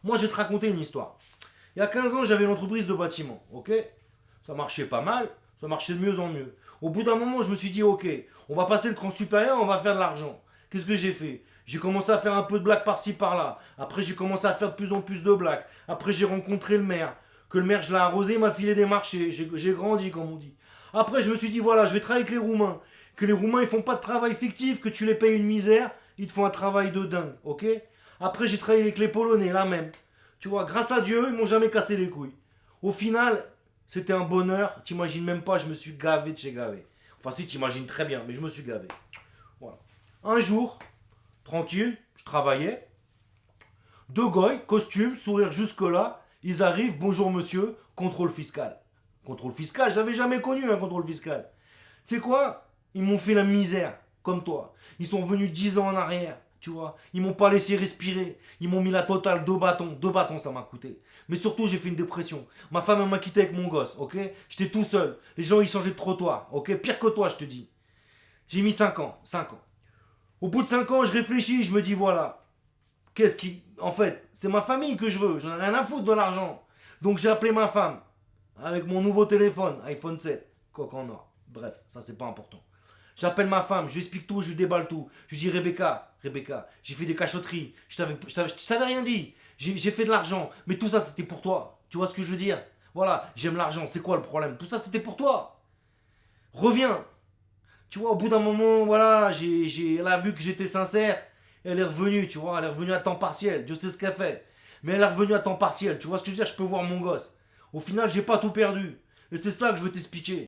Moi, je vais te raconter une histoire. Il y a 15 ans, j'avais une entreprise de bâtiment, ok? Ça marchait pas mal, ça marchait de mieux en mieux. Au bout d'un moment, je me suis dit, ok, on va passer le cran supérieur, on va faire de l'argent. Qu'est-ce que j'ai fait? J'ai commencé à faire un peu de blagues par-ci par-là. Après, j'ai commencé à faire de plus en plus de blagues. Après, j'ai rencontré le maire. Que le maire, je l'ai arrosé, il m'a filé des marchés. J'ai grandi, comme on dit. Après, je me suis dit, voilà, je vais travailler avec les Roumains. Que les Roumains, ils font pas de travail fictif, que tu les payes une misère, ils te font un travail de dingue, ok? Après, j'ai travaillé avec les Polonais, la même. Tu vois, grâce à Dieu, ils m'ont jamais cassé les couilles. Au final, c'était un bonheur. T'imagines même pas, je me suis gavé de chez gavé. Enfin, si, t'imagines très bien, mais je me suis gavé. Voilà. Un jour, tranquille, je travaillais. Deux goy, costume, sourire jusque-là. Ils arrivent, bonjour monsieur, contrôle fiscal. Contrôle fiscal, j'avais jamais connu un contrôle fiscal. Tu sais quoi? Ils m'ont fait la misère, comme toi. Ils sont venus 10 ans en arrière, tu vois. Ils m'ont pas laissé respirer. Ils m'ont mis la totale, deux bâtons. Deux bâtons, ça m'a coûté. Mais surtout, j'ai fait une dépression. Ma femme, elle m'a quitté avec mon gosse, ok? J'étais tout seul. Les gens, ils changeaient de trottoir, ok? Pire que toi, je te dis. J'ai mis 5 ans, 5 ans. Au bout de 5 ans, je réfléchis, je me dis, voilà. Qu'est-ce qui. En fait, c'est ma famille que je veux. J'en ai rien à foutre de l'argent. Donc j'ai appelé ma femme. Avec mon nouveau téléphone, iPhone 7. Coque en or. Bref, ça c'est pas important. J'appelle ma femme, je lui explique tout, je lui déballe tout. Je lui dis Rebecca, j'ai fait des cachotteries. Je t'avais rien dit. J'ai fait de l'argent. Mais tout ça c'était pour toi. Tu vois ce que je veux dire? Voilà, j'aime l'argent, c'est quoi le problème? Tout ça c'était pour toi. Reviens. Tu vois, au bout d'un moment, voilà, elle a vu que j'étais sincère. Elle est revenue, tu vois, elle est revenue à temps partiel. Dieu sait ce qu'elle fait. Mais elle est revenue à temps partiel. Tu vois ce que je veux dire? Je peux voir mon gosse. Au final, j'ai pas tout perdu. Et c'est ça que je veux t'expliquer.